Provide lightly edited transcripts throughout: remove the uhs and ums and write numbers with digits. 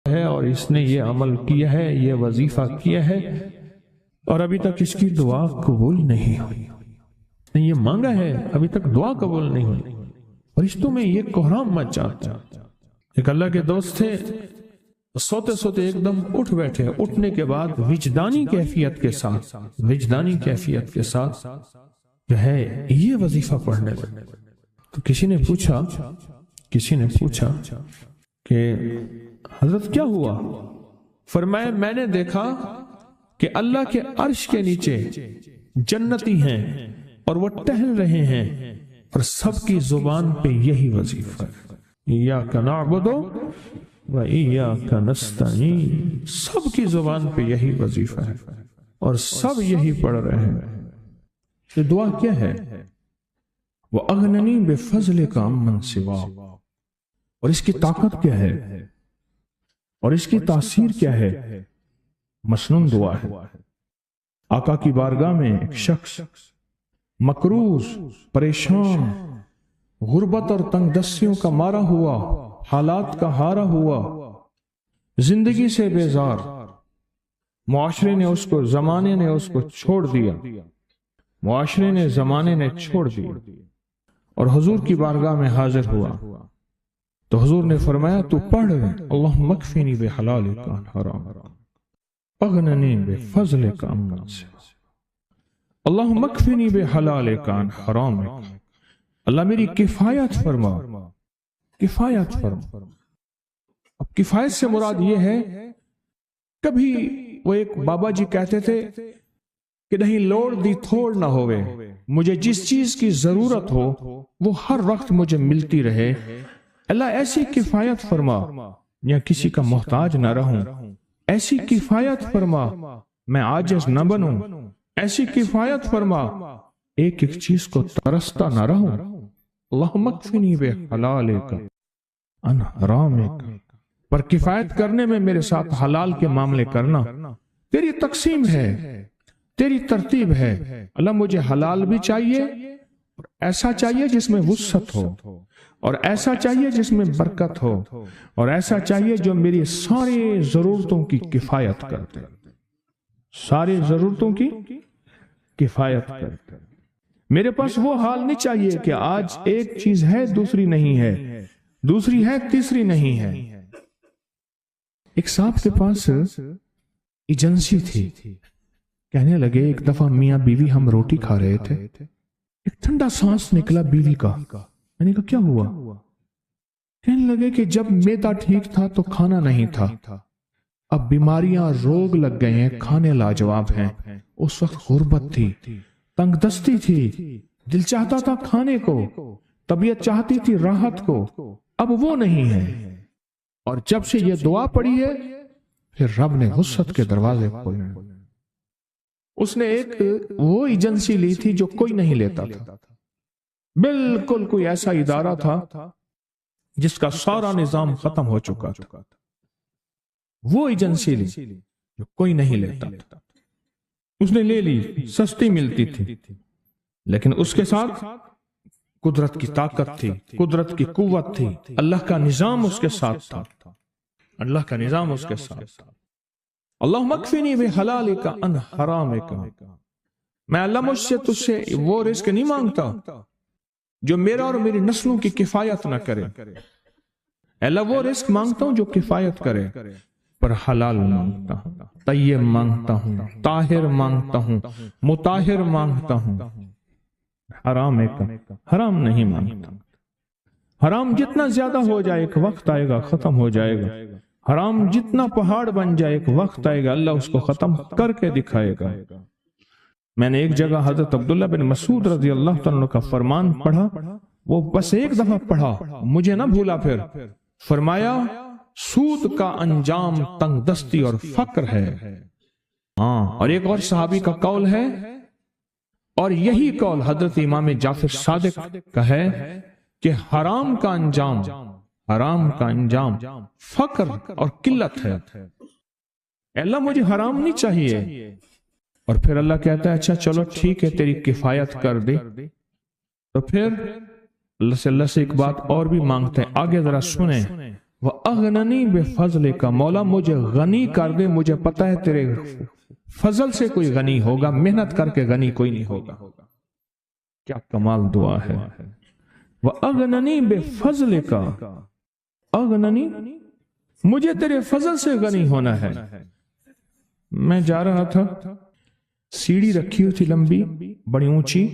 ہے اور اس نے یہ عمل کیا ہے، یہ وظیفہ کیا ہے اور ابھی تک اس کی دعا قبول نہیں ہوئی، اس نے یہ مانگا ہے ابھی تک دعا قبول نہیں ہوئی، فرشتوں میں یہ کوہرام مچ جاتا ہے۔ ایک اللہ کے دوست تھے، سوتے سوتے ایک دم اٹھ بیٹھے، اٹھنے کے بعد وجدانی کیفیت کے ساتھ جو ہے یہ وظیفہ پڑھنے لگے۔ تو کسی نے پوچھا کہ حضرت کیا ہوا؟ فرمایا میں نے دیکھا کہ اللہ کے عرش کے نیچے جنتی ہیں اور وہ ٹہل رہے ہیں اور سب کی زبان پہ یہی وظیفہ ہے، ایاک نعبد و ایاک نستعین، سب کی زبان پہ یہی وظیفہ ہے اور سب یہی پڑھ رہے ہیں۔ یہ دعا کیا ہے؟ وَأَغْنَنِي بِفَضْلِكَ عَمَّنْ سِوَاكَ، اور اس کی طاقت کیا ہے اور اس کی تاثیر کیا ہے؟ مسنون دعا ہے۔ آقا کی بارگاہ میں ایک شخص مقروض، پریشان، غربت اور تنگ دستیوں کا مارا ہوا، حالات کا ہارا ہوا، زندگی سے بیزار، معاشرے نے اس کو، زمانے نے اس کو چھوڑ دیا، زمانے نے چھوڑ دیا اور حضور کی بارگاہ میں حاضر ہوا تو حضور نے فرمایا تو پڑھ اللہم اکفنی بحلالک عن حرام اغننی بفضلک عمن سواک، اللہم اکفنی بحلالک عن حرامک، اللہ میری کفایت فرما۔ اب کفایت سے مراد یہ ہے، کبھی وہ ایک بابا جی کہتے تھے کہ نہیں لوڑ دی تھوڑ نہ ہوئے، مجھے جس چیز کی ضرورت ہو وہ ہر وقت مجھے ملتی رہے، اللہ ایسی کفایت فرما یا کسی کا محتاج نہ رہوں، ایسی کفایت فرما میں عاجز نہ بنوں، ایسی کفایت فرما ایک ایک چیز کو ترستا نہ رہوں، اللہم اکفنی بحلالک عن حرامک، پر کفایت کرنے میں میرے ساتھ حلال کے معاملے کرنا تیری تقسیم ہے، تیری ترتیب ہے، اللہ مجھے حلال بھی چاہیے اور ایسا چاہیے جس میں وسعت ہو، اور ایسا چاہیے جس میں برکت ہو، اور ایسا چاہیے جو میری ساری ضرورتوں کی کفایت کرتے، ساری ضرورتوں کی کفایت کرتے۔ میرے پاس وہ حال نہیں چاہیے کہ آج ایک چیز ہے دوسری نہیں ہے، دوسری ہے تیسری نہیں ہے۔ ایک صاحب کے پاس ایجنسی تھی، کہنے لگے ایک دفعہ میاں بیوی ہم روٹی کھا رہے تھے، ایک ٹھنڈا سانس نکلا بیوی کا، میں نے کہا کیا ہوا؟ کہنے لگے کہ جب میدا ٹھیک تھا تو کھانا نہیں تھا، اب بیماریاں روگ لگ گئے ہیں، کھانے لاجواب ہیں، اس وقت غربت تھی، تنگ دستی تھی، دل چاہتا تھا کھانے کو، طبیعت چاہتی تھی راحت کو، اب وہ نہیں ہے، اور جب سے یہ دعا پڑھی ہے پھر رب نے وسعت کے دروازے کھولے۔ اس نے ایک وہ ایجنسی لی تھی جو کوئی نہیں لیتا تھا، بالکل کوئی ایسا ادارہ تھا جس کا سارا نظام ختم ہو چکا تھا، وہ ایجنسی لی جو کوئی نہیں لیتا تھا، اس نے لے لی، سستی ملتی تھی، لیکن اس کے ساتھ قدرت کی طاقت تھی، قدرت کی قوت تھی، اللہ کا نظام اس کے ساتھ تھا، اللہ کا نظام اس کے ساتھ تھا۔ اللہم اکفنی بحلالک عن حرامک، میں اللہ مجھ سے تجھ سے وہ رزق نہیں مانگتا جو میرا اور میری نسلوں کی کفایت نہ کرے، اللہ وہ رزق مانگتا ہوں جو کفایت کرے، پر حلال مانگتا ہوں، طیب مانگتا ہوں، طاہر مانگتا ہوں، مطہر مانگتا ہوں، حرام نہیں مانگتا۔ حرام جتنا زیادہ ہو جائے ایک وقت آئے گا ختم ہو جائے گا، حرام جتنا پہاڑ بن جائے ایک وقت آئے گا اللہ اس کو ختم کر کے دکھائے گا۔ میں نے ایک جگہ حضرت عبداللہ بن مسعود رضی اللہ عنہ کا فرمان پڑھا، وہ بس ایک دفعہ پڑھا، مجھے نہ بھولا، پھر فرمایا سود کا انجام تنگ دستی اور فقر ہے۔ اور ایک اور صحابی کا قول ہے، اور یہی قول حضرت امام جعفر صادق کا ہے کہ حرام کا انجام فقر اور قلت ہے۔ اللہ مجھے حرام نہیں چاہیے، اور پھر اللہ کہتا ہے اچھا چلو ٹھیک ہے تیری کفایت کر دے، تو پھر اللہ سے ایک بات اور بھی مانگتے ہیں، آگے ذرا سنیں، وَأَغْنَنِي بِفَضْلِكَ، مولا مجھے غنی کر دے، مجھے پتہ ہے تیرے فضل سے کوئی غنی ہوگا، محنت کر کے غنی کوئی نہیں ہوگا۔ کیا کمال دعا ہے۔ وَأَغْنَنِي بِفَضْلِكَ، اغننی، مجھے تیرے فضل سے غنی ہونا ہے۔ میں جا رہا تھا، سیڑھی رکھی ہوئی تھی لمبی بڑی اونچی،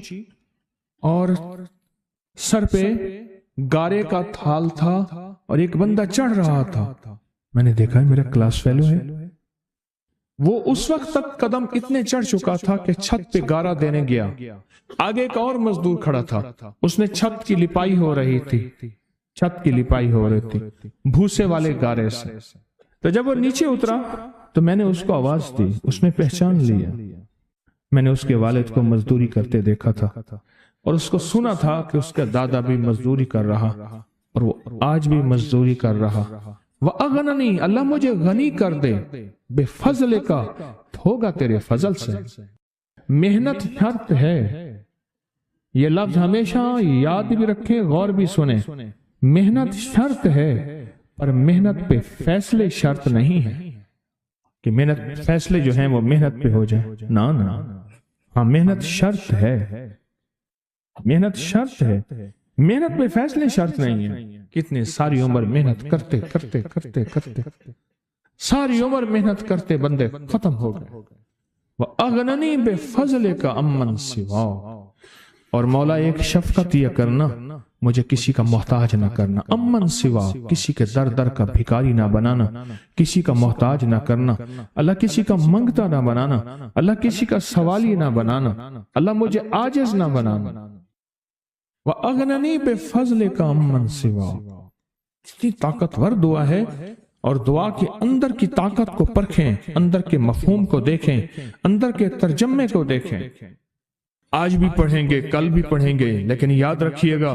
اور سر پہ گارے کا تھال تھا اور ایک بندہ چڑھ رہا تھا۔ میں نے دیکھا میرا کلاس فیلو ہے، وہ اس وقت تک قدم اتنے چڑھ چکا تھا کہ چھت پہ گارا دینے گیا، آگے ایک اور مزدور کھڑا تھا، اس نے چھت کی لپائی ہو رہی تھی، چھت کی لپائی ہو رہی تھی بھوسے والے گارے سے۔ تو جب وہ نیچے اترا تو میں نے اس کو آواز دی، اس نے پہچان لیا۔ میں نے اس کے والد کو مزدوری کرتے دیکھا تھا اور اس کو سنا تھا کہ اس کا دادا بھی مزدوری کر رہا اور وہ آج بھی مزدوری کر رہا۔ وَأَغْنَنِي، اللہ مجھے غنی کر دے، بِفَضْلِكَ، ہوگا تیرے فضل سے۔ محنت شرط ہے، یہ لفظ ہمیشہ یاد بھی رکھیں، غور بھی سنیں۔ محنت شرط ہے، پر محنت پہ فیصلے شرط نہیں ہے کہ محنت فیصلے جو ہیں وہ محنت پہ ہو جائیں، نا نا، ہاں محنت شرط ہے، محنت شرط ہے، محنت پہ فیصلے شرط نہیں ہے۔ کتنے ساری عمر محنت کرتے کرتے کرتے کرتے ساری عمر محنت کرتے بندے ختم ہو گئے۔ وَأَغْنَنِي بِفَضْلِكَ عَمَّنْ سِوَاكَ، اور مولا ایک شفقت یہ کرنا، مجھے کسی کا محتاج نہ کرنا، امن سوا، کسی کے در در کا بھکاری نہ بنانا، کسی کا محتاج نہ کرنا، اللہ کسی کا منگتا نہ بنانا، اللہ کسی کا سوالی نہ بنانا، اللہ مجھے عاجز نہ بنانا۔ وَأَغْنَنِي بِفَضْلِكَ عَمَّنْ سِوَاكَ، اتنی طاقتور دعا ہے، اور دعا کے اندر کی طاقت کو پرکھیں، اندر کے مفہوم کو دیکھیں، اندر کے ترجمے کو دیکھیں۔ آج بھی پڑھیں گے، کل بھی پڑھیں گے، لیکن یاد رکھیے گا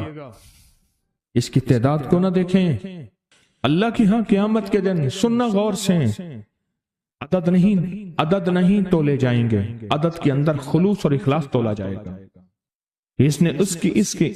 اس کی تعداد کو نہ دیکھیں۔ اللہ کی ہاں قیامت کے دن سننا غور سے، عدد نہیں تولے جائیں گے، عدد کے اندر خلوص اور اخلاص تولا جائے گا۔ اس نے اس کی